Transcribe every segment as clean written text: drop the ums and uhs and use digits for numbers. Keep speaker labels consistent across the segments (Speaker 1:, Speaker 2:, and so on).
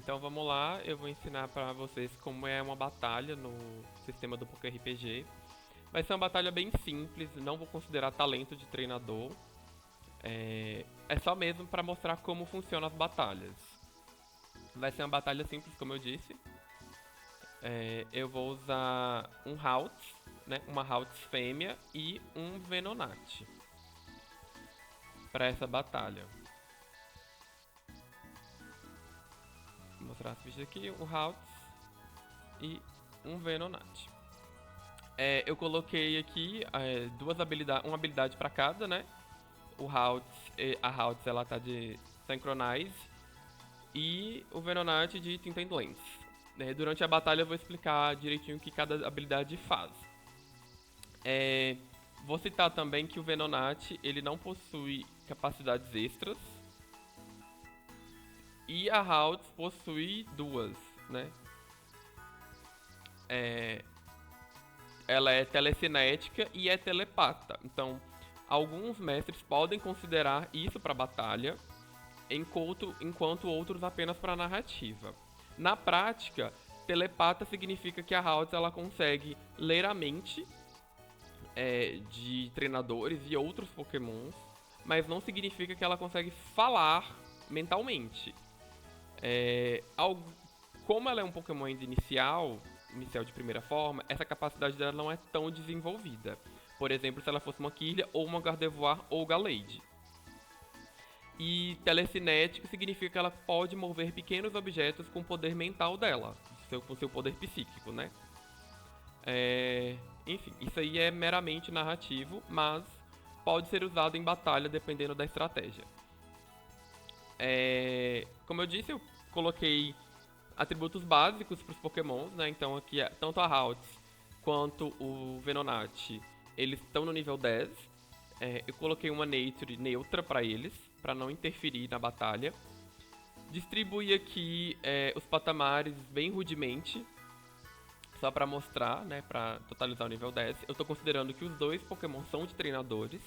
Speaker 1: Então vamos lá, eu vou ensinar pra vocês como é uma batalha no sistema do Poker RPG. Vai ser uma batalha bem simples, não vou considerar talento de treinador. É só mesmo pra mostrar como funcionam as batalhas. Vai ser uma batalha simples, como eu disse. Eu vou usar um Haltz, né, uma Haltz fêmea e um Venonat para essa batalha. Vou mostrar as fichas aqui, um Haltz e um Venonat. Eu coloquei aqui uma habilidade para cada, né? O Haltz, a Haltz ela tá de Synchronize e o Venonat de Tint and Lens. Durante a batalha eu vou explicar direitinho o que cada habilidade faz. Vou citar também que o Venonat ele não possui capacidades extras e a Haltz possui duas, né? Ela é telecinética e é telepata. Então, alguns mestres podem considerar isso para batalha, enquanto outros apenas para narrativa. Na prática, telepata significa que a Haltz ela consegue ler a mente de treinadores e outros pokémons, mas não significa que ela consegue falar mentalmente. Como ela é um pokémon ainda inicial de primeira forma, essa capacidade dela não é tão desenvolvida. Por exemplo, se ela fosse uma Kirlia, ou uma Gardevoir, ou Gallade. E telecinético significa que ela pode mover pequenos objetos com o poder mental dela, com seu poder psíquico, né? Enfim, isso aí é meramente narrativo, mas pode ser usado em batalha dependendo da estratégia. Como eu disse, eu coloquei atributos básicos para os pokémons, né? Então aqui tanto a Haltz quanto o Venonat, eles estão no nível 10. Eu coloquei uma Nature neutra para eles, para não interferir na batalha. Distribuí aqui os patamares bem rudemente, só para mostrar, né, para totalizar o nível 10. Eu estou considerando que os dois Pokémon são de treinadores.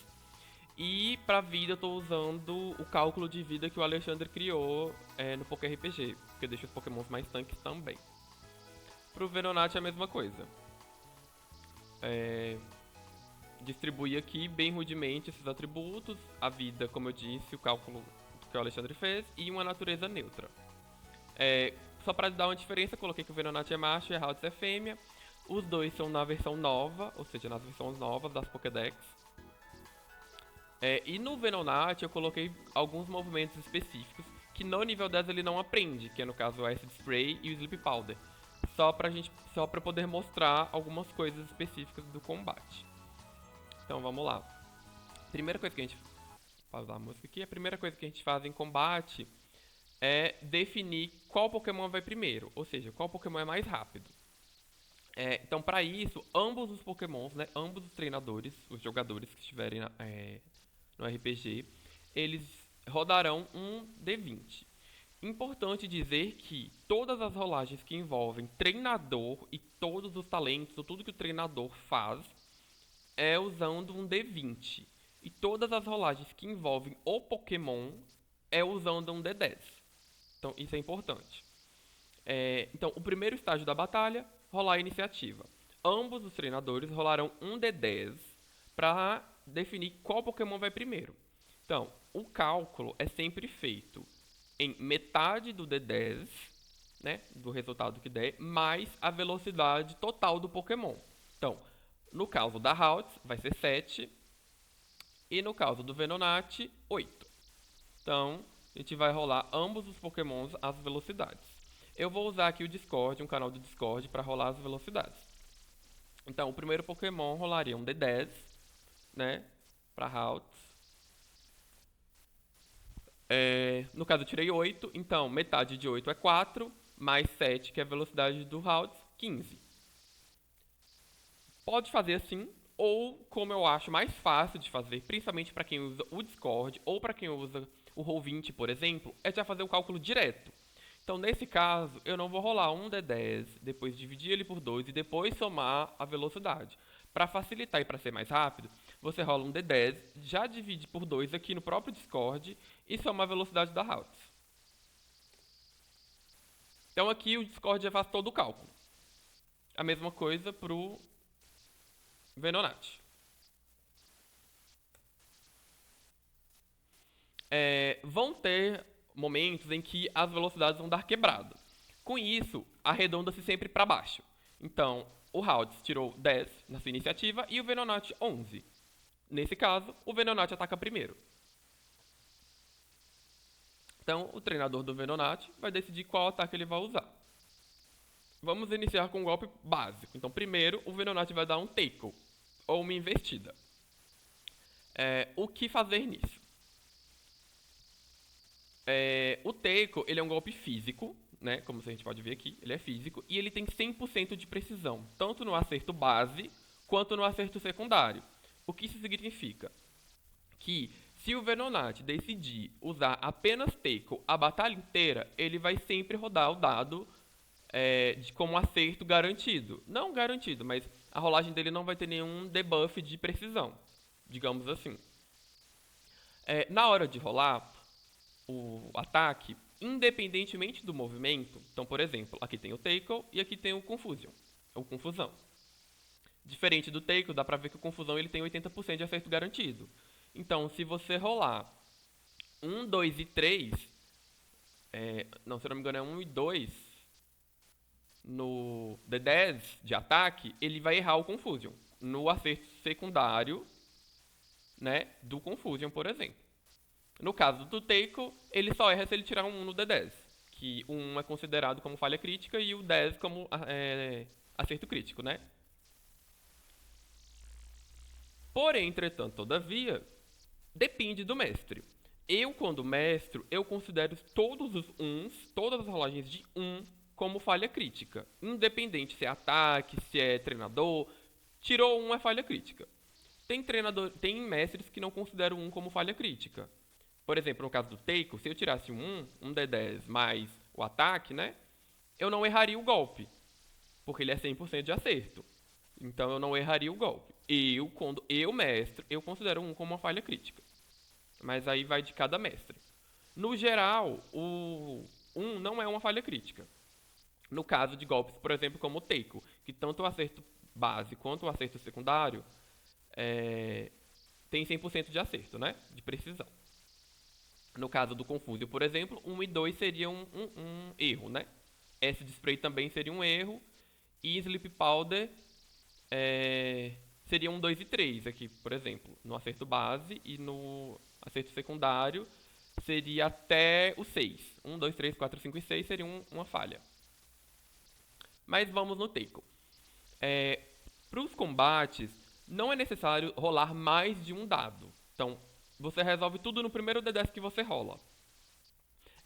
Speaker 1: E para vida eu estou usando o cálculo de vida que o Alexandre criou no Poker RPG, que deixa os Pokémons mais tanques também. Pro Venonat é a mesma coisa. Distribuir aqui bem rudemente esses atributos, a vida, como eu disse, o cálculo que o Alexandre fez, e uma natureza neutra. Só para dar uma diferença, coloquei que o Venonat é macho e a Haltz é fêmea. Os dois são na versão nova, ou seja, nas versões novas das Pokédex. E no Venonat eu coloquei alguns movimentos específicos que no nível 10 ele não aprende, que é no caso o Acid Spray e o Sleep Powder. Só pra poder mostrar algumas coisas específicas do combate. Então vamos lá. Primeira coisa que a gente pausar a música aqui, a primeira coisa que a gente faz em combate é definir qual Pokémon vai primeiro, ou seja, qual Pokémon é mais rápido. Então, para isso, ambos os Pokémons, né, ambos os treinadores, os jogadores que estiverem no RPG, eles rodarão um D20. Importante dizer que todas as rolagens que envolvem treinador e todos os talentos, ou tudo que o treinador faz, é usando um D20. E todas as rolagens que envolvem o Pokémon é usando um D10. Então isso é importante. Então, o primeiro estágio da batalha, rolar a iniciativa. Ambos os treinadores rolarão um D10 para definir qual Pokémon vai primeiro. Então, o cálculo é sempre feito em metade do D10, né, do resultado que der, mais a velocidade total do Pokémon. Então, no caso da Haltz, vai ser 7, e no caso do Venonat, 8. Então, a gente vai rolar ambos os Pokémons às velocidades. Eu vou usar aqui o Discord, um canal do Discord, para rolar as velocidades. Então, o primeiro Pokémon rolaria um D10, né, para Haltz. No caso, eu tirei 8, então metade de 8 é 4, mais 7, que é a velocidade do Haltz, 15. Pode fazer assim, ou como eu acho mais fácil de fazer, principalmente para quem usa o Discord ou para quem usa o Roll20, por exemplo, é já fazer o cálculo direto. Então, nesse caso, eu não vou rolar um D10, depois dividir ele por 2 e depois somar a velocidade. Para facilitar e para ser mais rápido, você rola um D10, já divide por 2 aqui no próprio Discord e soma a velocidade da Haltz. Então aqui o Discord já faz todo o cálculo. A mesma coisa para o Venonat. Vão ter momentos em que as velocidades vão dar quebrado. Com isso, arredonda-se sempre para baixo. Então, o Halds tirou 10 na sua iniciativa e o Venonat 11. Nesse caso, o Venonat ataca primeiro. Então, o treinador do Venonat vai decidir qual ataque ele vai usar. Vamos iniciar com um golpe básico. Então, primeiro, o Venonat vai dar um tackle, ou uma investida. O que fazer nisso? O tackle, ele é um golpe físico, né? Como a gente pode ver aqui, ele é físico, e ele tem 100% de precisão, tanto no acerto base, quanto no acerto secundário. O que isso significa? Que se o Venonat decidir usar apenas tackle a batalha inteira, ele vai sempre rodar o dado como acerto garantido. Não garantido, mas a rolagem dele não vai ter nenhum debuff de precisão, digamos assim. Na hora de rolar o ataque, independentemente do movimento, então, por exemplo, aqui tem o tackle e aqui tem o confusion, ou confusão. Diferente do tackle, dá pra ver que o confusão ele tem 80% de acerto garantido. Então, se você rolar 1, 2 e 3, não, se eu não me engano é 1 e 2 no D10 de ataque, ele vai errar o Confusion. No acerto secundário, né, do Confusion, por exemplo. No caso do Tackle, ele só erra se ele tirar um 1 no D10. Que o 1 é considerado como falha crítica e o 10 como acerto crítico, né? Porém, entretanto, todavia, depende do mestre. Eu, quando mestre, eu considero todos os 1s, todas as rolagens de 1, como falha crítica. Independente se é ataque, se é treinador, tirou 1 é falha crítica. Tem mestres que não consideram 1 como falha crítica. Por exemplo, no caso do Tackle, se eu tirasse um D10 mais o ataque, né? Eu não erraria o golpe, porque ele é 100% de acerto. Então eu não erraria o golpe. Quando eu mestre, eu considero 1 como uma falha crítica. Mas aí vai de cada mestre. No geral, o 1 não é uma falha crítica. No caso de golpes, por exemplo, como o Tackle, que tanto o acerto base quanto o acerto secundário tem 100% de acerto, né? De precisão. No caso do Confúzio, por exemplo, 1 e 2 seria um erro, né? Acid Spray também seria um erro. E Sleep Powder seria 1, 2 e 3 aqui, por exemplo. No acerto base e no acerto secundário seria até o 6. 1, 2, 3, 4, 5 e 6 seria uma falha. Mas vamos no Tackle. Para os combates, não é necessário rolar mais de um dado. Então, você resolve tudo no primeiro D10 que você rola.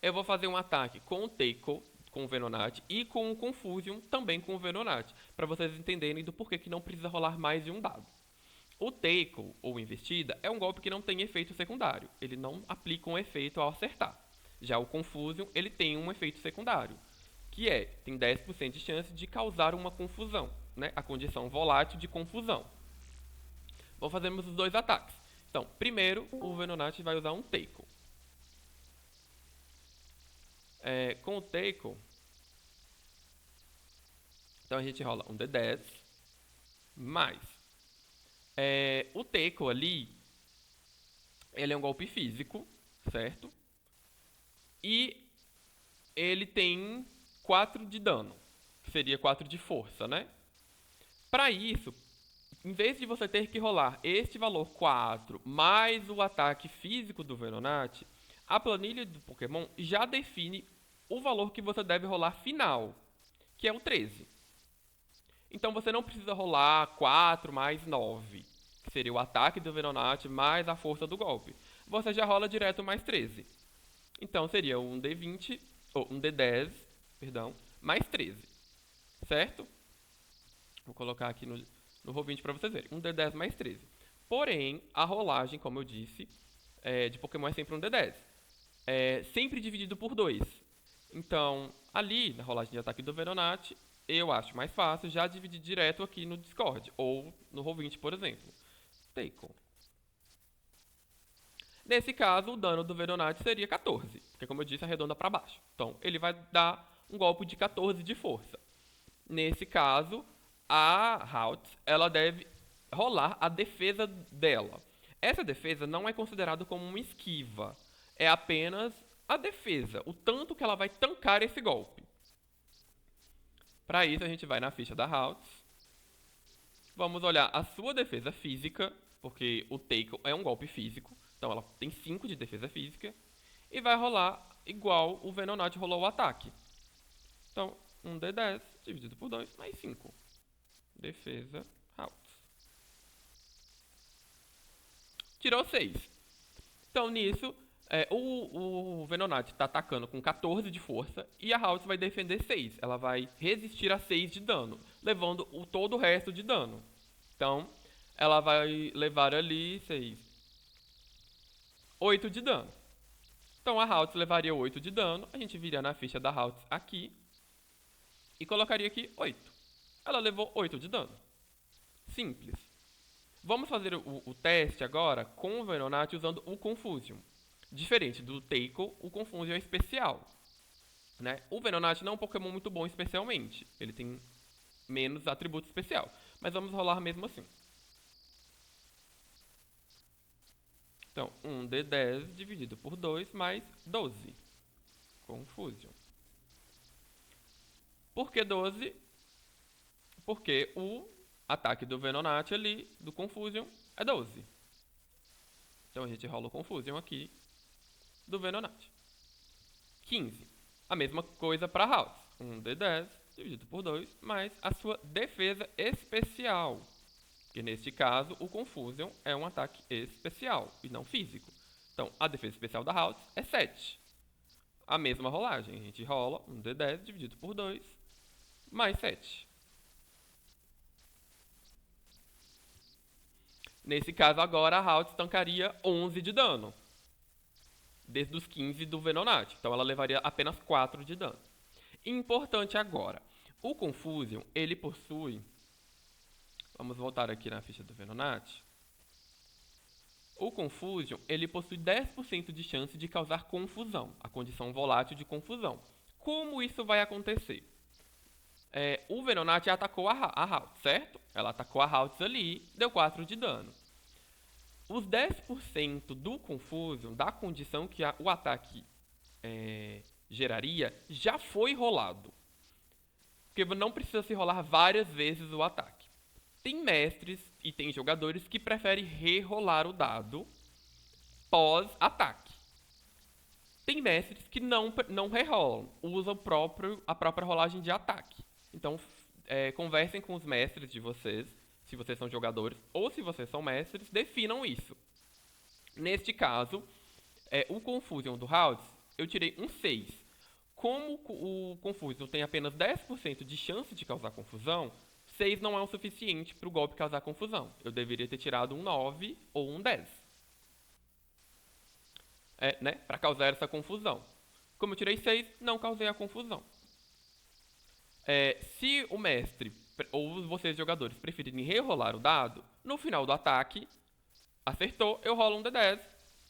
Speaker 1: Eu vou fazer um ataque com o Tackle, com o Venonat, e com o Confusion, também com o Venonat, para vocês entenderem do porquê que não precisa rolar mais de um dado. O Tackle, ou Investida, é um golpe que não tem efeito secundário. Ele não aplica um efeito ao acertar. Já o Confusion, ele tem um efeito secundário, que tem 10% de chance de causar uma confusão, né? A condição volátil de confusão. Vamos fazermos os dois ataques. Então, primeiro, o Venonat vai usar um Tackle. Com o Tackle, então a gente rola um D10, mais. O Tackle ali, ele é um golpe físico, certo? E ele tem 4 de dano, que seria 4 de força, né? Para isso, em vez de você ter que rolar este valor 4 mais o ataque físico do Venonat, a planilha do Pokémon já define o valor que você deve rolar final, que é o 13. Então você não precisa rolar 4 mais 9, que seria o ataque do Venonat mais a força do golpe. Você já rola direto mais 13. Então seria um D20, ou um D10, perdão, mais 13. Certo? Vou colocar aqui no Roll20 para vocês verem. Um D10 mais 13. Porém, a rolagem, como eu disse, de Pokémon é sempre um D10. Sempre dividido por 2. Então, ali, na rolagem de ataque do Venonat, eu acho mais fácil já dividir direto aqui no Discord. Ou no Roll20, por exemplo. Tackle. Nesse caso, o dano do Venonat seria 14. Porque, como eu disse, arredonda para baixo. Então, ele vai dar um golpe de 14 de força. Nesse caso, a Haltz, ela deve rolar a defesa dela. Essa defesa não é considerada como uma esquiva, é apenas a defesa, o tanto que ela vai tancar esse golpe. Para isso, a gente vai na ficha da Haltz. Vamos olhar a sua defesa física, porque o Tackle é um golpe físico, então ela tem 5 de defesa física, e vai rolar igual o Venonat rolou o ataque. Então, 1d10 dividido por 2 mais 5. Defesa Haltz. Tirou 6. Então, nisso, o Venonat está atacando com 14 de força e a Haltz vai defender 6. Ela vai resistir a 6 de dano, levando todo o resto de dano. Então, ela vai levar ali 6. 8 de dano. Então, a Haltz levaria 8 de dano. A gente viria na ficha da Haltz aqui e colocaria aqui 8. Ela levou 8 de dano. Simples. Vamos fazer o teste agora com o Venonat usando o Confusion. Diferente do Tackle, o Confusion é especial. Né? O Venonat não é um Pokémon muito bom especialmente. Ele tem menos atributo especial. Mas vamos rolar mesmo assim. Então, 1d10 dividido por 2 mais 12. Confusion. Por que 12? Porque o ataque do Venonat ali, do Confusion, é 12. Então a gente rola o Confusion aqui do Venonat. 15. A mesma coisa para Haltz. 1d10 dividido por 2 mais a sua defesa especial. Que neste caso, o Confusion é um ataque especial e não físico. Então, a defesa especial da Haltz é 7. A mesma rolagem. A gente rola 1d10 dividido por 2 mais 7. Nesse caso agora, a Haltz tancaria 11 de dano. Desde os 15 do Venonat. Então ela levaria apenas 4 de dano. Importante agora. O Confusion, ele possui... Vamos voltar aqui na ficha do Venonat. O Confusion, ele possui 10% de chance de causar confusão. A condição volátil de confusão. Como isso vai acontecer? O Venonat atacou a Haltz, certo? Ela atacou a Haltz ali, deu 4 de dano. Os 10% do Confusion, da condição que o ataque geraria, já foi rolado. Porque não precisa se rolar várias vezes o ataque. Tem mestres e tem jogadores que preferem rerolar o dado pós-ataque. Tem mestres que não rerolam, usam a própria rolagem de ataque. Então, conversem com os mestres de vocês, se vocês são jogadores, ou se vocês são mestres, definam isso. Neste caso, o Confusion do Haltz, eu tirei um 6. Como o Confusion tem apenas 10% de chance de causar confusão, 6 não é o suficiente para o golpe causar confusão. Eu deveria ter tirado um 9 ou um 10. Né? Para causar essa confusão. Como eu tirei 6, não causei a confusão. Se o mestre ou vocês jogadores preferirem rerolar o dado, no final do ataque, acertou, eu rolo um D10,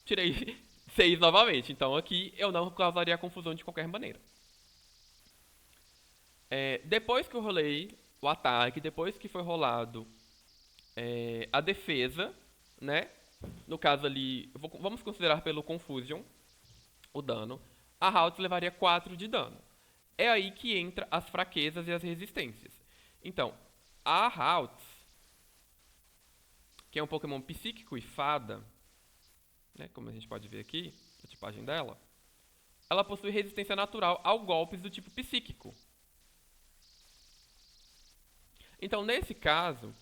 Speaker 1: tirei 6 novamente. Então aqui eu não causaria confusão de qualquer maneira. Depois que eu rolei o ataque, depois que foi rolado a defesa, né? No caso ali, vamos considerar pelo Confusion o dano. A Haltz levaria 4 de dano. É aí que entra as fraquezas e as resistências. Então, a Haltz, que é um Pokémon psíquico e fada, né, como a gente pode ver aqui, a tipagem dela, ela possui resistência natural a golpes do tipo psíquico. Então, nesse caso,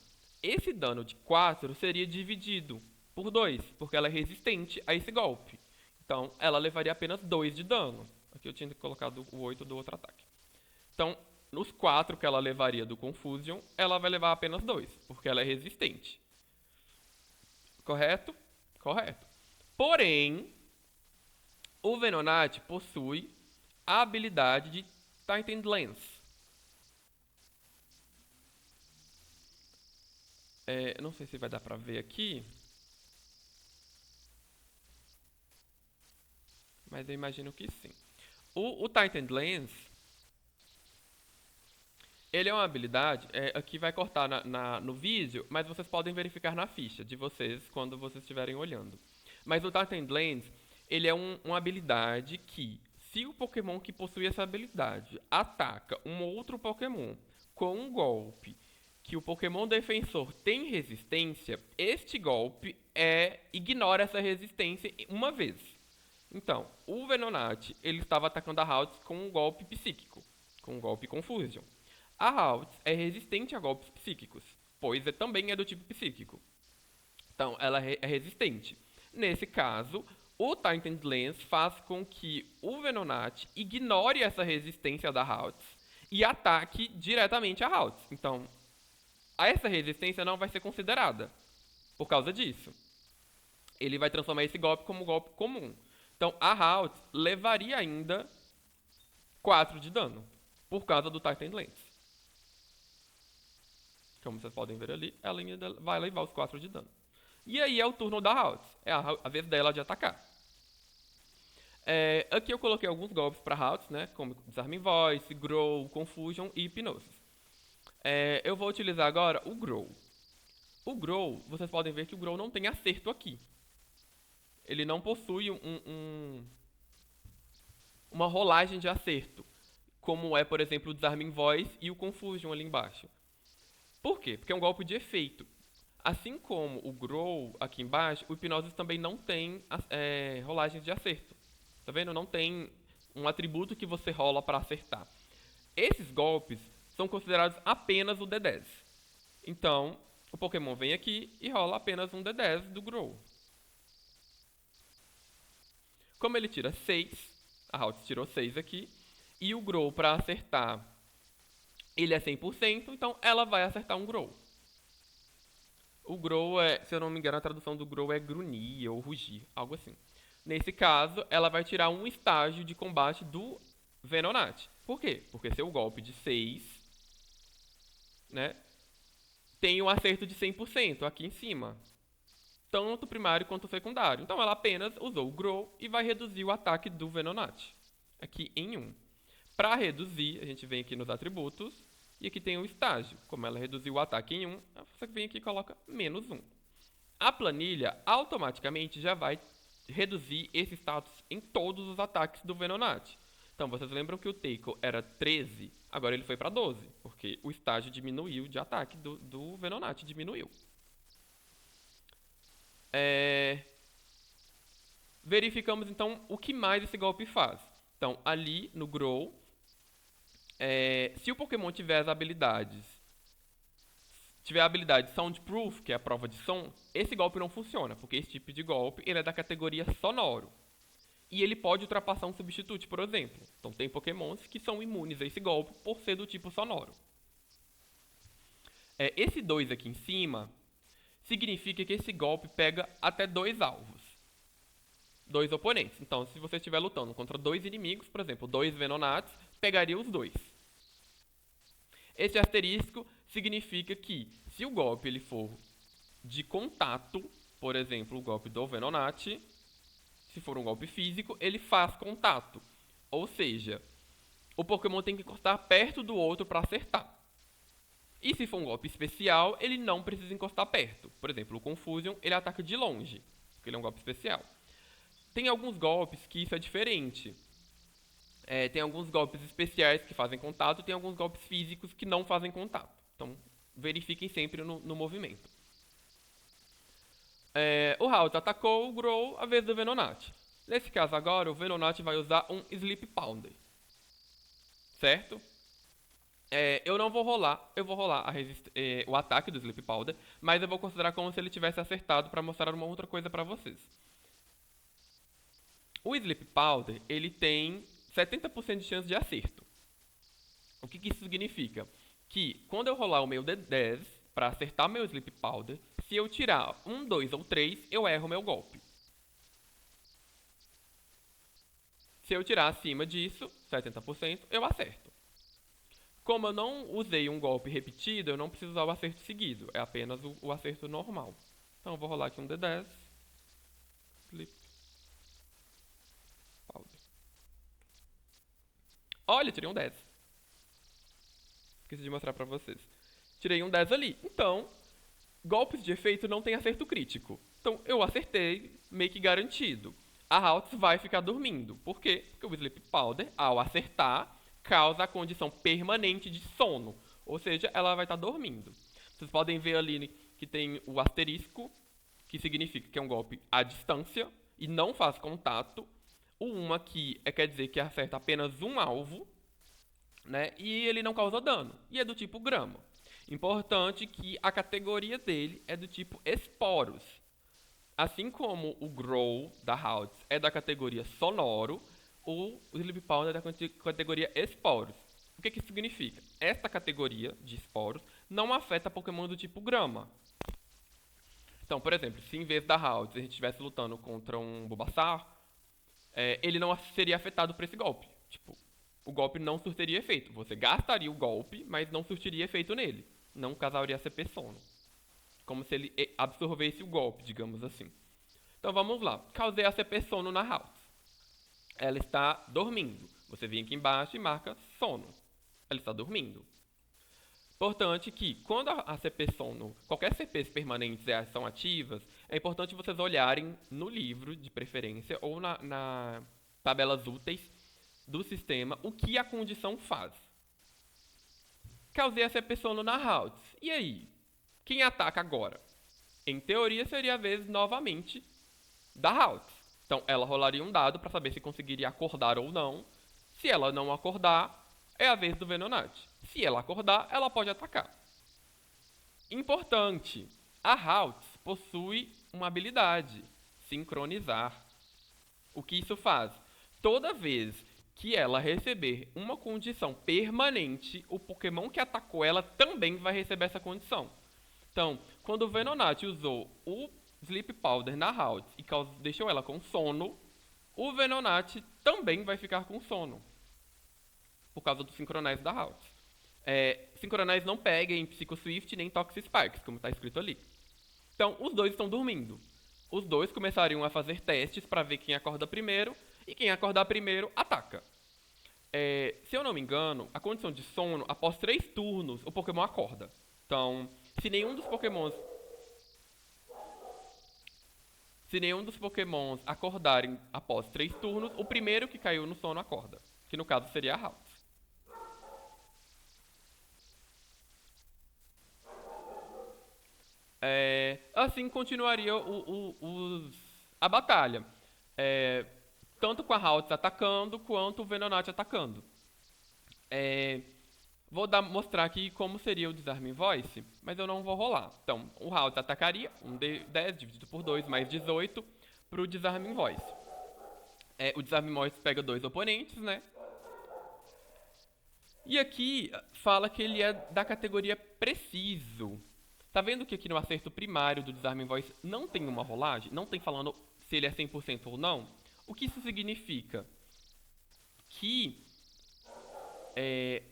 Speaker 1: esse dano de 4 seria dividido por 2, porque ela é resistente a esse golpe. Então, ela levaria apenas 2 de dano. Aqui eu tinha colocado o 8 do outro ataque. Então, nos 4 que ela levaria do Confusion, ela vai levar apenas 2, porque ela é resistente. Correto? Correto. Porém, o Venonat possui a habilidade de Titan Lance. Não sei se vai dar pra ver aqui. Mas eu imagino que sim. O Titan Lance, Ele é uma habilidade, aqui vai cortar no vídeo, mas vocês podem verificar na ficha de vocês quando vocês estiverem olhando. Mas o Titan Lens, ele é uma habilidade que, se o Pokémon que possui essa habilidade ataca um outro Pokémon com um golpe que o Pokémon defensor tem resistência, este golpe ignora essa resistência uma vez. Então, o Venonat, ele estava atacando a Haltz com um golpe psíquico, com um golpe Confusion. A Haltz é resistente a golpes psíquicos, pois também é do tipo psíquico. Então, ela é resistente. Nesse caso, o Titan Lens faz com que o Venonat ignore essa resistência da Haltz e ataque diretamente a Haltz. Então, essa resistência não vai ser considerada por causa disso. Ele vai transformar esse golpe como um golpe comum. Então, a Haltz levaria ainda 4 de dano por causa do Titan Lens. Como vocês podem ver ali, ela ainda vai levar os 4 de dano. E aí é o turno da Haltz. É a vez dela de atacar. Aqui eu coloquei alguns golpes para Haltz, né? Como Disarming Voice, Grow, Confusion e Hipnosis. Eu vou utilizar agora o Grow. O Grow, vocês podem ver que o Grow não tem acerto aqui. Ele não possui uma rolagem de acerto, como é, por exemplo, o Disarming Voice e o Confusion ali embaixo. Por quê? Porque é um golpe de efeito. Assim como o Grow aqui embaixo, o Hipnosis também não tem rolagens de acerto. Tá vendo? Não tem um atributo que você rola para acertar. Esses golpes são considerados apenas o D10. Então, o Pokémon vem aqui e rola apenas um D10 do Grow. Como ele tira 6, a Haltz tirou 6 aqui, e o Grow para acertar, ele é 100%, então ela vai acertar um Grow. O Grow se eu não me engano, a tradução do Grow é grunir ou rugir, algo assim. Nesse caso, ela vai tirar um estágio de combate do Venonat. Por quê? Porque seu golpe de 6, né, tem um acerto de 100% aqui em cima. Tanto primário quanto secundário. Então ela apenas usou o Grow e vai reduzir o ataque do Venonat. Aqui em 1. Para reduzir, a gente vem aqui nos atributos. E aqui tem o estágio. Como ela reduziu o ataque em 1, você vem aqui e coloca menos 1. A planilha automaticamente já vai reduzir esse status em todos os ataques do Venonat. Então vocês lembram que o Tackle era 13, agora ele foi para 12, porque o estágio diminuiu de ataque do Venonat, diminuiu. Verificamos então o que mais esse golpe faz. Então ali no Grow, se o Pokémon tiver as habilidades, tiver a habilidade Soundproof, que é a prova de som, esse golpe não funciona, porque esse tipo de golpe ele é da categoria sonoro. E ele pode ultrapassar um substituto, por exemplo. Então tem Pokémons que são imunes a esse golpe por ser do tipo sonoro. Esse 2 aqui em cima significa que esse golpe pega até 2 alvos. 2 oponentes. Então, se você estiver lutando contra 2 inimigos, por exemplo, 2 Venonats, pegaria os 2. Esse asterisco significa que, se o golpe ele for de contato, por exemplo, o golpe do Venonat, se for um golpe físico, ele faz contato. Ou seja, o Pokémon tem que encostar perto do outro para acertar. E se for um golpe especial, ele não precisa encostar perto. Por exemplo, o Confusion, ele ataca de longe, porque ele é um golpe especial. Tem alguns golpes que isso é diferente. Tem alguns golpes especiais que fazem contato e tem alguns golpes físicos que não fazem contato. Então, verifiquem sempre no movimento. O Haltz atacou o Grow a vez do Venonat. Nesse caso agora, o Venonat vai usar um Sleep Powder. Certo? Eu não vou rolar, eu vou rolar o ataque do Sleep Powder, mas eu vou considerar como se ele tivesse acertado para mostrar uma outra coisa para vocês. O Sleep Powder, ele tem 70% de chance de acerto. O que isso significa? Que quando eu rolar o meu D10 para acertar meu Sleep Powder, se eu tirar 1, 2 ou 3, eu erro meu golpe. Se eu tirar acima disso, 70%, eu acerto. Como eu não usei um golpe repetido, eu não preciso usar o acerto seguido. É apenas o acerto normal. Então eu vou rolar aqui um D10. Sleep Powder. Olha, tirei um 10. Esqueci de mostrar pra vocês. Tirei um 10 ali. Então, golpes de efeito não tem acerto crítico. Então, eu acertei, meio que garantido. A Haltz vai ficar dormindo. Por quê? Porque o Sleep Powder, ao acertar, causa a condição permanente de sono. Ou seja, ela vai estar dormindo. Vocês podem ver ali que tem o asterisco, que significa que é um golpe à distância e não faz contato. O 1 aqui quer dizer que acerta apenas um alvo, né? E ele não causa dano. E é do tipo grama. Importante que a categoria dele é do tipo esporos. Assim como o Grow da Haltz é da categoria sonoro, o Sleep Powder é da categoria esporos. O que isso significa? Esta categoria de esporos não afeta Pokémon do tipo grama. Então, por exemplo, se em vez da Haltz a gente estivesse lutando contra um Bulbasaur, ele não seria afetado por esse golpe. Tipo, o golpe não surtiria efeito. Você gastaria o golpe, mas não surtiria efeito nele. Não causaria CP sono. Como se ele absorvesse o golpe, digamos assim. Então vamos lá. Causei a CP sono na Haltz. Ela está dormindo. Você vem aqui embaixo e marca sono. Ela está dormindo. Importante que, quando a CP sono, qualquer CPs permanentes são ativas, é importante vocês olharem no livro, de preferência, ou na tabelas úteis do sistema, o que a condição faz. Causei a CP sono na Haltz. E aí? Quem ataca agora? Em teoria, seria a vez, novamente, da Haltz. Então, ela rolaria um dado para saber se conseguiria acordar ou não. Se ela não acordar, é a vez do Venonat. Se ela acordar, ela pode atacar. Importante, a Haltz possui uma habilidade, sincronizar. O que isso faz? Toda vez que ela receber uma condição permanente, o Pokémon que atacou ela também vai receber essa condição. Então, quando o Venonat usou o Sleep Powder na Haltz e deixou ela com sono, o Venonat também vai ficar com sono. Por causa do Synchronize da Haltz. Synchronize não pega em Psycho Swift nem Toxic Sparks, como está escrito ali. Então, os dois estão dormindo. Os dois começariam a fazer testes para ver quem acorda primeiro, e quem acordar primeiro, ataca. Se eu não me engano, a condição de sono, após 3 turnos, o Pokémon acorda. Então, se nenhum dos Pokémons acordarem após 3 turnos, o primeiro que caiu no sono acorda. Que no caso seria a Haltz. Assim continuaria a batalha. Tanto com a Haltz atacando, quanto o Venonat atacando. Vou mostrar aqui como seria o Disarming Voice, mas eu não vou rolar. Então, o Haltz atacaria, um D10 dividido por 2 mais 18 para o Disarming Voice. O Disarming Voice pega 2 oponentes, né? E aqui fala que ele é da categoria preciso. Tá vendo que aqui no acerto primário do Disarming Voice não tem uma rolagem? Não tem falando se ele é 100% ou não? O que isso significa? Que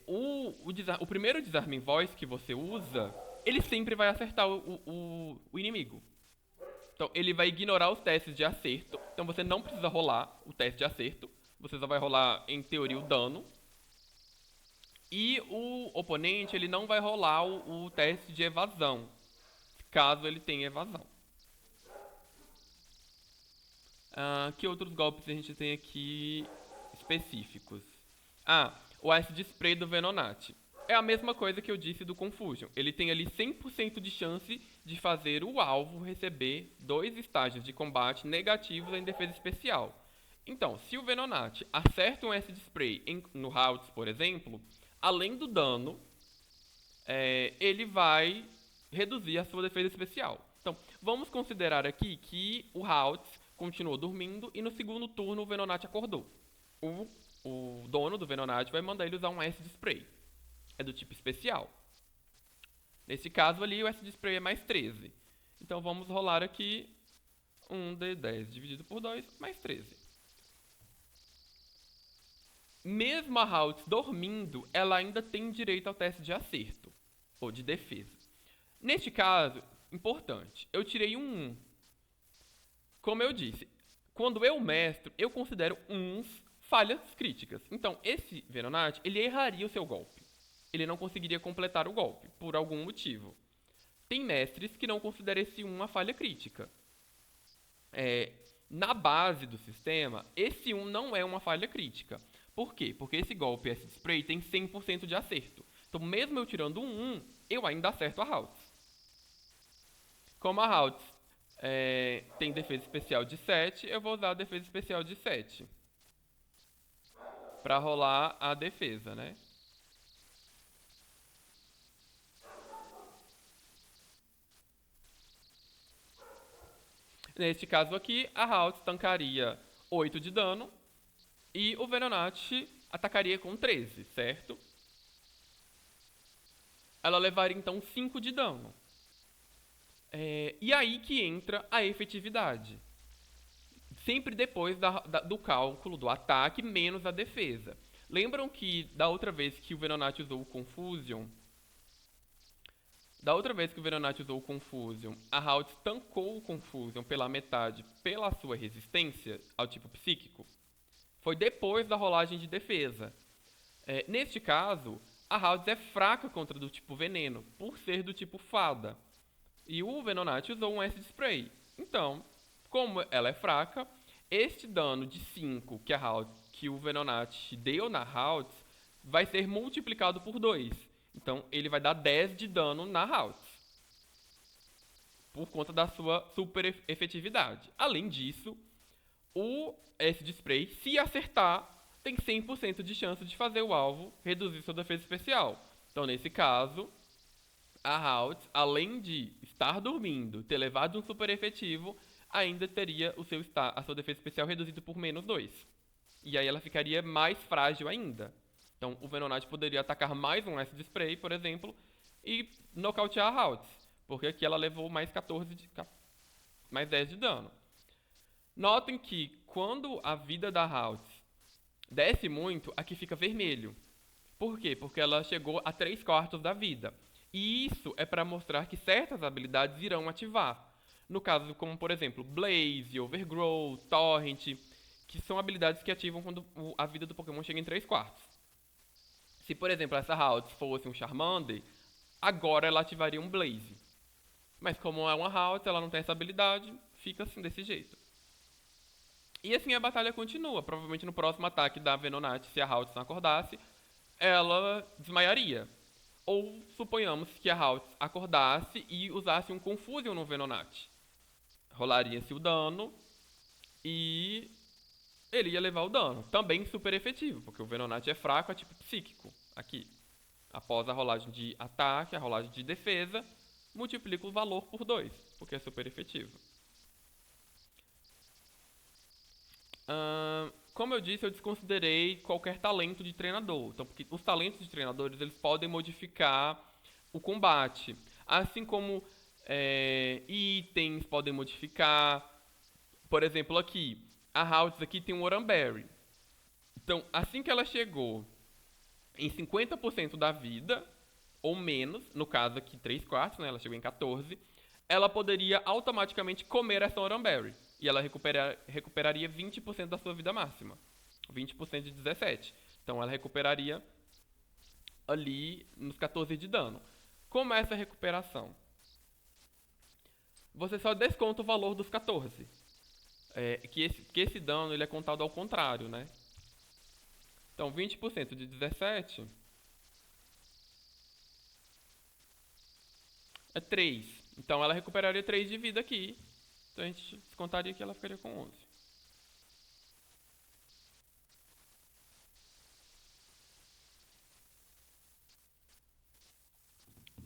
Speaker 1: o primeiro Disarming Voice que você usa, ele sempre vai acertar o inimigo. Então, ele vai ignorar os testes de acerto. Então, você não precisa rolar o teste de acerto. Você só vai rolar, em teoria, o dano. E o oponente, ele não vai rolar o teste de evasão, caso ele tenha evasão. Que outros golpes a gente tem aqui específicos? O Acid Spray do Venonat. É a mesma coisa que eu disse do Confusion. Ele tem ali 100% de chance de fazer o alvo receber 2 estágios de combate negativos em defesa especial. Então, se o Venonat acerta um Acid Spray no Haltz, por exemplo, além do dano, ele vai reduzir a sua defesa especial. Então, vamos considerar aqui que o Haltz continuou dormindo e no segundo turno o Venonat acordou. O dono do Venonat vai mandar ele usar um Acid Spray. É do tipo especial. Nesse caso ali, o Acid Spray é mais 13. Então, vamos rolar aqui um D10 dividido por 2 mais 13. Mesmo a Haltz dormindo, ela ainda tem direito ao teste de acerto, ou de defesa. Neste caso, importante, eu tirei um 1. Como eu disse, quando eu mestro, eu considero uns falhas críticas. Então, esse Venonat, ele erraria o seu golpe. ele não conseguiria completar o golpe, por algum motivo. Tem mestres que não consideram esse 1 uma falha crítica. Na base do sistema, esse 1 não é uma falha crítica. Por quê? Porque esse golpe Acid Spray tem 100% de acerto. Então, mesmo eu tirando um 1, eu ainda acerto a Haltz. Como a Haltz tem defesa especial de 7, eu vou usar a defesa especial de 7 para rolar a defesa, né? Neste caso aqui, a Haltz tancaria 8 de dano e o Venonat atacaria com 13, certo? Ela levaria então 5 de dano. E aí que entra a efetividade. Sempre depois do cálculo do ataque menos a defesa. Lembram que da outra vez que o Venonat usou o Confusion, a Haltz tancou o Confusion pela metade pela sua resistência ao tipo psíquico? Foi depois da rolagem de defesa. Neste caso, a Haltz é fraca contra do tipo veneno, por ser do tipo fada. E o Venonat usou um Acid Spray. Então, como ela é fraca, este dano de 5 que o Venonat deu na Haltz vai ser multiplicado por 2. Então, ele vai dar 10 de dano na Haltz, por conta da sua super efetividade. Além disso, o Acid Spray, se acertar, tem 100% de chance de fazer o alvo reduzir sua defesa especial. Então, nesse caso, a Haltz, além de estar dormindo, ter levado um super efetivo, ainda teria a sua defesa especial reduzida por menos 2. E aí ela ficaria mais frágil ainda. Então o Venonat poderia atacar mais um Acid Spray, por exemplo, e nocautear a Haltz, porque aqui ela levou mais 10 de dano. Notem que quando a vida da Haltz desce muito, aqui fica vermelho. Por quê? Porque ela chegou a 3/4 da vida. E isso é para mostrar que certas habilidades irão ativar. No caso, como por exemplo, Blaze, Overgrow, Torrent, que são habilidades que ativam quando a vida do Pokémon chega em 3/4. Se, por exemplo, essa Haltz fosse um Charmander, agora ela ativaria um Blaze. Mas como é uma Haltz, ela não tem essa habilidade, fica assim, desse jeito. E assim a batalha continua. Provavelmente no próximo ataque da Venonat, se a Haltz não acordasse, ela desmaiaria. Ou suponhamos que a Haltz acordasse e usasse um Confusion no Venonat. Rolaria-se o dano e ele ia levar o dano. Também super efetivo, porque o Venonat é fraco, é tipo psíquico. Aqui, após a rolagem de ataque, a rolagem de defesa, multiplica o valor por 2, porque é super efetivo. Como eu disse, eu desconsiderei qualquer talento de treinador. Então, porque os talentos de treinadores eles podem modificar o combate. Assim como itens podem modificar. Por exemplo, aqui, a Haltz aqui tem um Oranberry. Então, assim que ela chegou em 50% da vida, ou menos, no caso aqui 3/4, né, ela chegou em 14, ela poderia automaticamente comer essa Oranberry. E ela recuperaria 20% da sua vida máxima. 20% de 17. Então ela recuperaria ali nos 14 de dano. Como é essa recuperação? Você só desconta o valor dos 14. Que esse dano ele é contado ao contrário, né? Então 20% de 17 é 3. Então ela recuperaria 3 de vida aqui. Então a gente descontaria que ela ficaria com 11.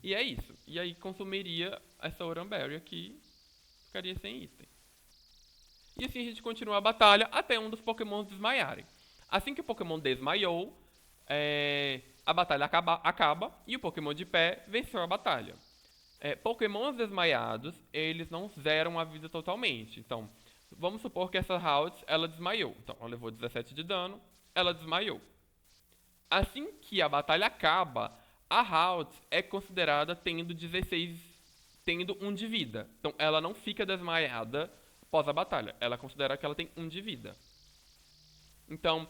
Speaker 1: E é isso. E aí consumiria essa Oranberry aqui, ficaria sem item. E assim a gente continua a batalha até um dos Pokémons desmaiarem. Assim que o Pokémon desmaiou, a batalha acaba e o Pokémon de pé venceu a batalha. Pokémons desmaiados, eles não zeram a vida totalmente. Então, vamos supor que essa Haltz, ela desmaiou. Então, ela levou 17 de dano, ela desmaiou. Assim que a batalha acaba, a Haltz é considerada tendo 1 de vida. Então, ela não fica desmaiada após a batalha. Ela considera que ela tem 1 de vida. Então,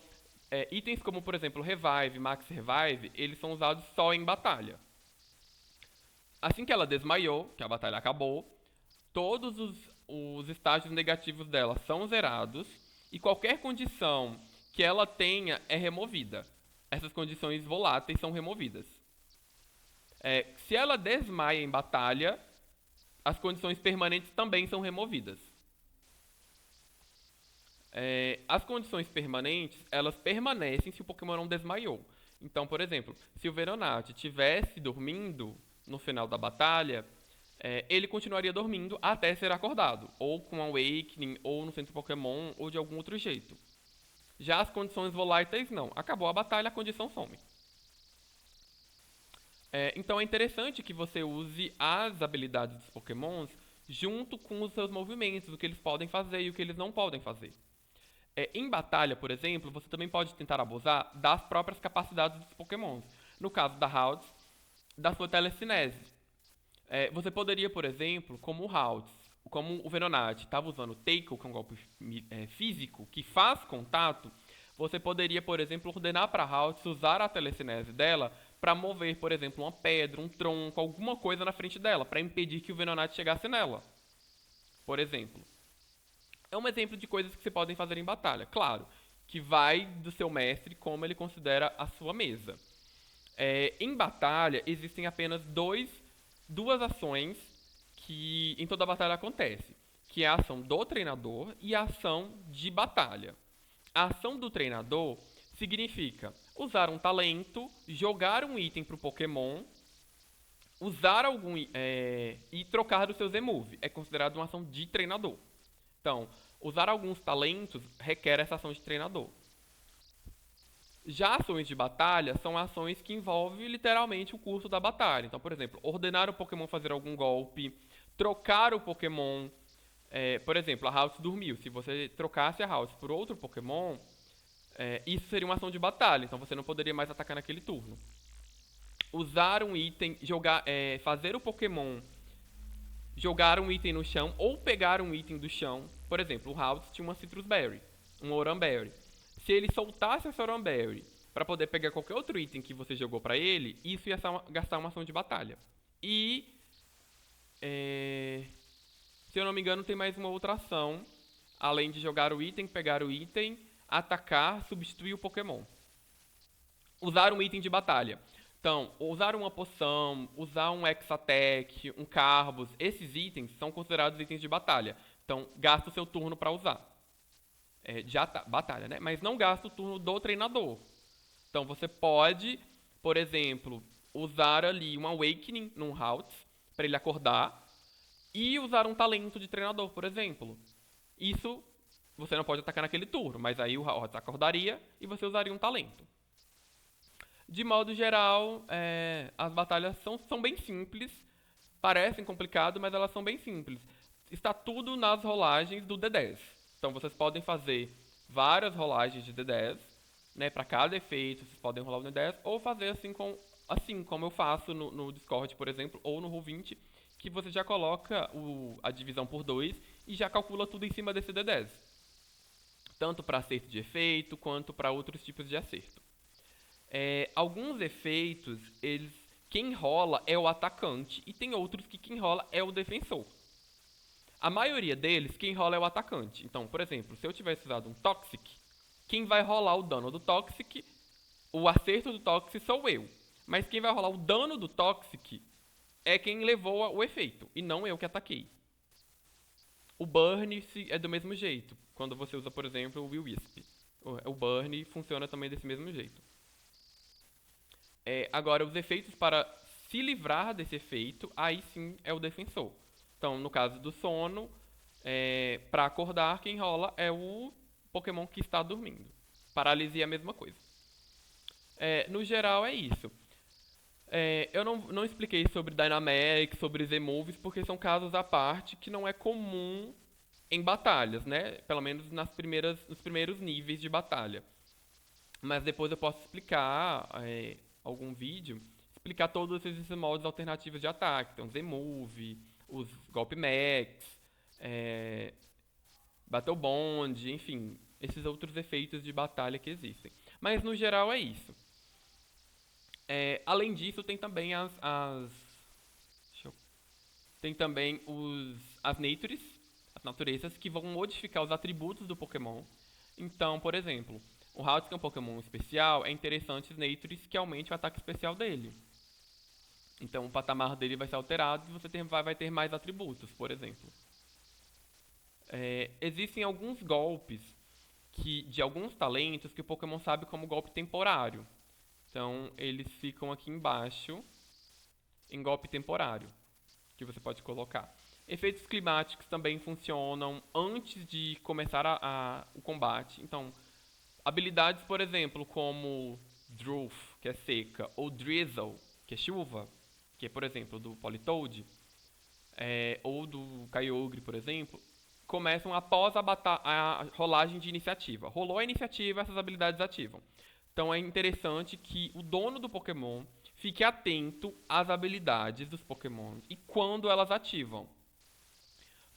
Speaker 1: Itens como, por exemplo, Revive, Max Revive, eles são usados só em batalha. Assim que ela desmaiou, que a batalha acabou, todos os estágios negativos dela são zerados e qualquer condição que ela tenha é removida. Essas condições voláteis são removidas. Se ela desmaia em batalha, as condições permanentes também são removidas. As condições permanentes, elas permanecem se o Pokémon não desmaiou. Então, por exemplo, se o Venonat estivesse dormindo no final da batalha, ele continuaria dormindo até ser acordado, ou com Awakening, ou no centro Pokémon, ou de algum outro jeito. Já as condições voláteis, não. Acabou a batalha, a condição some. Então é interessante que você use as habilidades dos Pokémons junto com os seus movimentos, o que eles podem fazer e o que eles não podem fazer. Em batalha, por exemplo, você também pode tentar abusar das próprias capacidades dos Pokémons. No caso da Haltz, da sua telecinese. Você poderia, por exemplo, como o Haltz, como o Venonat estava usando o Tackle, que é um golpe físico, que faz contato, você poderia, por exemplo, ordenar para a Haltz usar a telecinese dela para mover, por exemplo, uma pedra, um tronco, alguma coisa na frente dela, para impedir que o Venonat chegasse nela. Por exemplo. É um exemplo de coisas que você podem fazer em batalha. Claro, que vai do seu mestre como ele considera a sua mesa. Em batalha, existem apenas duas ações que em toda batalha acontece, que é a ação do treinador e a ação de batalha. A ação do treinador significa usar um talento, jogar um item para o Pokémon, usar algum e trocar do seu Z-Move. É considerado uma ação de treinador. Então, usar alguns talentos requer essa ação de treinador. Já ações de batalha são ações que envolvem literalmente o curso da batalha. Então, por exemplo, ordenar o Pokémon fazer algum golpe, trocar o Pokémon. Por exemplo, a Haltz dormiu. Se você trocasse a Haltz por outro Pokémon, isso seria uma ação de batalha. Então você não poderia mais atacar naquele turno. Usar um item, fazer o Pokémon jogar um item no chão ou pegar um item do chão. Por exemplo, o Haltz tinha uma Citrus Berry, uma Oramberry. Se ele soltasse essa Oramberry para poder pegar qualquer outro item que você jogou para ele, isso ia gastar uma ação de batalha. E, se eu não me engano, tem mais uma outra ação, além de jogar o item, pegar o item, atacar, substituir o Pokémon. Usar um item de batalha. Então, usar uma poção, usar um X-Attack, um Carbos, esses itens são considerados itens de batalha. Então, gasta o seu turno para usar. Batalha, né? Mas não gasta o turno do treinador. Então, você pode, por exemplo, usar ali um Awakening num Haltz, para ele acordar, e usar um talento de treinador, por exemplo. Isso, você não pode atacar naquele turno, mas aí o Haltz acordaria e você usaria um talento. De modo geral, as batalhas são bem simples, parecem complicadas, mas elas são bem simples. Está tudo nas rolagens do D10. Então vocês podem fazer várias rolagens de D10, né, para cada efeito, vocês podem rolar o D10, ou fazer assim como eu faço no Discord, por exemplo, ou no Roll20, que você já coloca a divisão por 2 e já calcula tudo em cima desse D10. Tanto para acerto de efeito, quanto para outros tipos de acerto. Alguns efeitos, quem rola é o atacante, e tem outros que quem rola é o defensor. A maioria deles, quem rola é o atacante. Então, por exemplo, se eu tivesse usado um Toxic, quem vai rolar o dano do Toxic, o acerto do Toxic sou eu. Mas quem vai rolar o dano do Toxic é quem levou o efeito, e não eu que ataquei. O Burn é do mesmo jeito, quando você usa, por exemplo, o Will-Wisp. O Burn funciona também desse mesmo jeito. Agora, os efeitos para se livrar desse efeito, aí sim é o defensor. Então, no caso do sono, para acordar, quem rola é o Pokémon que está dormindo. Paralisia é a mesma coisa. No geral, é isso. Eu não expliquei sobre Dynamax, sobre Z-Moves, porque são casos à parte que não é comum em batalhas, né? Pelo menos nos primeiros níveis de batalha. Mas depois eu posso explicar algum vídeo, explicar todos esses modos alternativos de ataque. Então, Z-Move, os Golpe Max, Battle Bond, enfim, esses outros efeitos de batalha que existem. Mas no geral é isso. Além disso, tem também tem também as natures, as naturezas, que vão modificar os atributos do Pokémon. Então, por exemplo, o Haltz, que é um Pokémon especial, é interessante as natures que aumente o ataque especial dele. Então o patamar dele vai ser alterado e você vai ter mais atributos, por exemplo. Existem alguns golpes de alguns talentos que o Pokémon sabe como golpe temporário. Então eles ficam aqui embaixo em golpe temporário, que você pode colocar. Efeitos climáticos também funcionam antes de começar o combate. Então, habilidades, por exemplo, como Drought, que é seca, ou Drizzle, que é chuva, que é, por exemplo, do Politoed, ou do Kyogre, por exemplo, começam após a rolagem de iniciativa. Rolou a iniciativa, essas habilidades ativam. Então é interessante que o dono do Pokémon fique atento às habilidades dos Pokémon e quando elas ativam.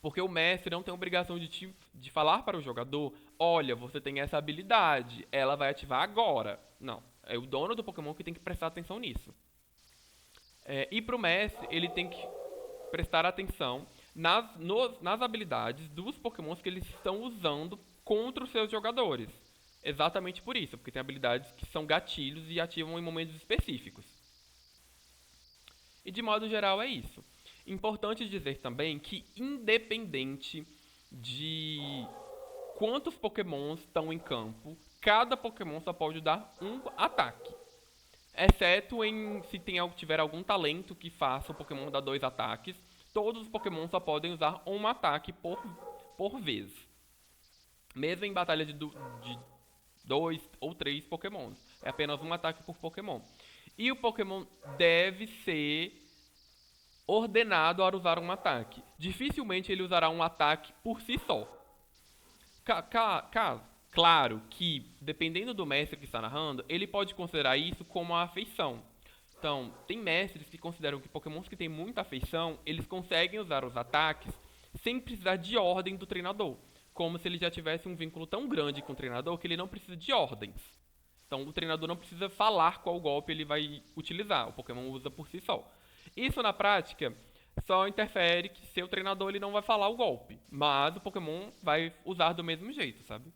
Speaker 1: Porque o mestre não tem obrigação de falar para o jogador: olha, você tem essa habilidade, ela vai ativar agora. Não, é o dono do Pokémon que tem que prestar atenção nisso. E para o mestre, ele tem que prestar atenção nas habilidades dos Pokémons que eles estão usando contra os seus jogadores. Exatamente por isso, porque tem habilidades que são gatilhos e ativam em momentos específicos. E de modo geral é isso. Importante dizer também que, independente de quantos Pokémons estão em campo, cada Pokémon só pode dar um ataque. Exceto se tiver algum talento que faça o Pokémon dar 2 ataques, todos os Pokémon só podem usar um ataque por vez. Mesmo em batalha de 2 ou 3 Pokémons. É apenas um ataque por Pokémon. E o Pokémon deve ser ordenado a usar um ataque. Dificilmente ele usará um ataque por si só. Claro que, dependendo do mestre que está narrando, ele pode considerar isso como uma afeição. Então, tem mestres que consideram que Pokémons que têm muita afeição, eles conseguem usar os ataques sem precisar de ordem do treinador. Como se ele já tivesse um vínculo tão grande com o treinador que ele não precisa de ordens. Então, o treinador não precisa falar qual golpe ele vai utilizar. O Pokémon usa por si só. Isso, na prática, só interfere que seu treinador ele não vai falar o golpe. Mas o Pokémon vai usar do mesmo jeito, sabe?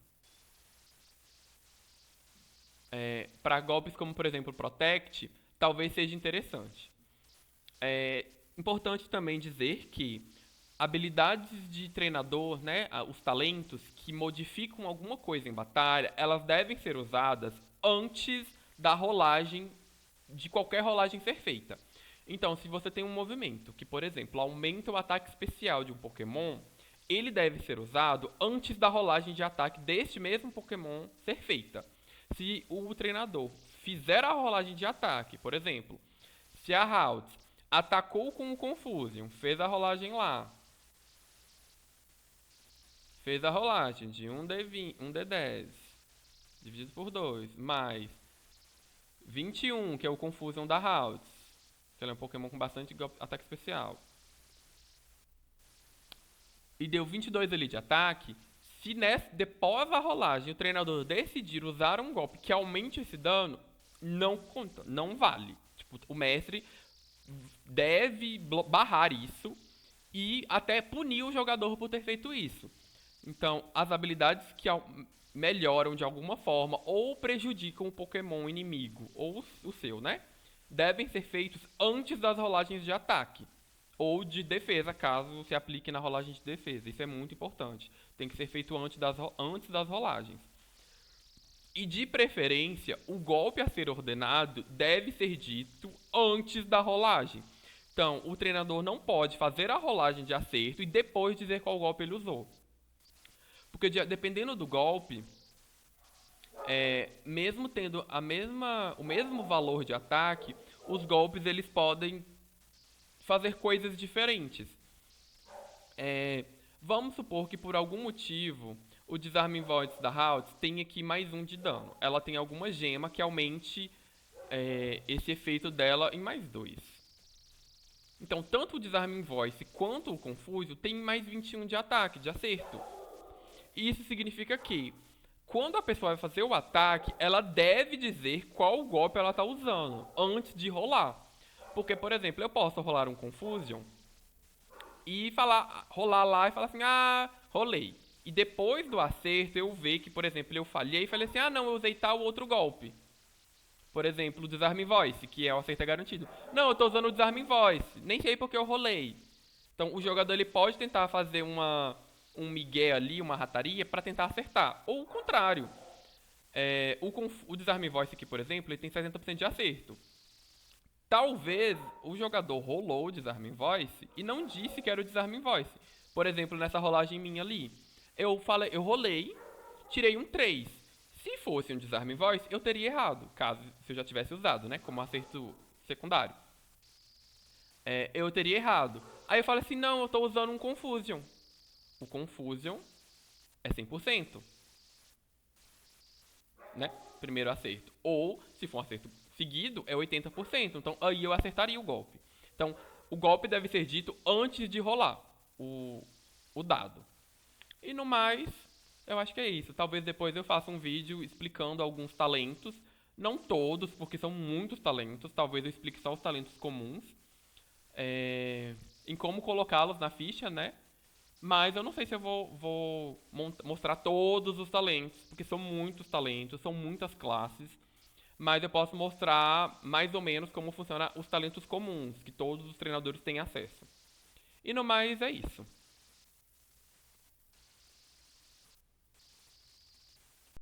Speaker 1: Para golpes como, por exemplo, Protect, talvez seja interessante. É importante também dizer que habilidades de treinador, né, os talentos que modificam alguma coisa em batalha, elas devem ser usadas antes da rolagem, de qualquer rolagem ser feita. Então, se você tem um movimento que, por exemplo, aumenta o ataque especial de um Pokémon, ele deve ser usado antes da rolagem de ataque deste mesmo Pokémon ser feita. Se o treinador fizer a rolagem de ataque, por exemplo, se a Haltz atacou com o Confusion, fez a rolagem lá, fez a rolagem de 1d20, 1d10 dividido por 2, mais 21, que é o Confusion da Haltz, que ela é um Pokémon com bastante ataque especial, e deu 22 ali de ataque. Se depois a rolagem o treinador decidir usar um golpe que aumente esse dano, não conta, não vale. Tipo, o mestre deve barrar isso e até punir o jogador por ter feito isso. Então, as habilidades que melhoram de alguma forma ou prejudicam o Pokémon inimigo ou o seu, né? Devem ser feitos antes das rolagens de ataque. Ou de defesa, caso se aplique na rolagem de defesa. Isso é muito importante. Tem que ser feito antes das rolagens. E de preferência, o golpe a ser ordenado deve ser dito antes da rolagem. Então, o treinador não pode fazer a rolagem de acerto e depois dizer qual golpe ele usou. Porque dependendo do golpe, mesmo tendo o mesmo valor de ataque, os golpes eles podem fazer coisas diferentes. Vamos supor que por algum motivo o Disarming Voice da Haltz tem aqui mais 1 de dano. Ela tem alguma gema que aumente esse efeito dela em mais 2. Então tanto o Disarming Voice quanto o Confuso tem mais 21 de ataque, de acerto. Isso significa que quando a pessoa vai fazer o ataque, ela deve dizer qual golpe ela tá usando antes de rolar. Porque, por exemplo, eu posso rolar um Confusion e rolar lá e falar assim, ah, rolei. E depois do acerto eu ver que, por exemplo, eu falhei e falei assim, ah não, eu usei tal outro golpe. Por exemplo, o Disarming Voice, que é o acerto garantido. Não, eu tô usando o Disarming Voice, nem sei porque eu rolei. Então o jogador ele pode tentar fazer um migué ali, uma rataria, para tentar acertar. Ou o contrário. O Disarming Voice aqui, por exemplo, ele tem 60% de acerto. Talvez o jogador rolou o Disarming Voice e não disse que era o Disarming Voice. Por exemplo, nessa rolagem minha ali. Eu rolei, tirei um 3. Se fosse um Disarming Voice, eu teria errado, caso se eu já tivesse usado, né? Como acerto secundário. Eu teria errado. Aí eu falo assim, não, eu tô usando um Confusion. O Confusion é 100%, né? Primeiro acerto. Ou, se for um acerto seguido, é 80%. Então aí eu acertaria o golpe. Então, o golpe deve ser dito antes de rolar o dado. E no mais, eu acho que é isso. Talvez depois eu faça um vídeo explicando alguns talentos. Não todos, porque são muitos talentos. Talvez eu explique só os talentos comuns. Em como colocá-los na ficha, né? Mas eu não sei se eu vou mostrar todos os talentos, porque são muitos talentos, são muitas classes. Mas eu posso mostrar mais ou menos como funcionam os talentos comuns, que todos os treinadores têm acesso. E no mais é isso.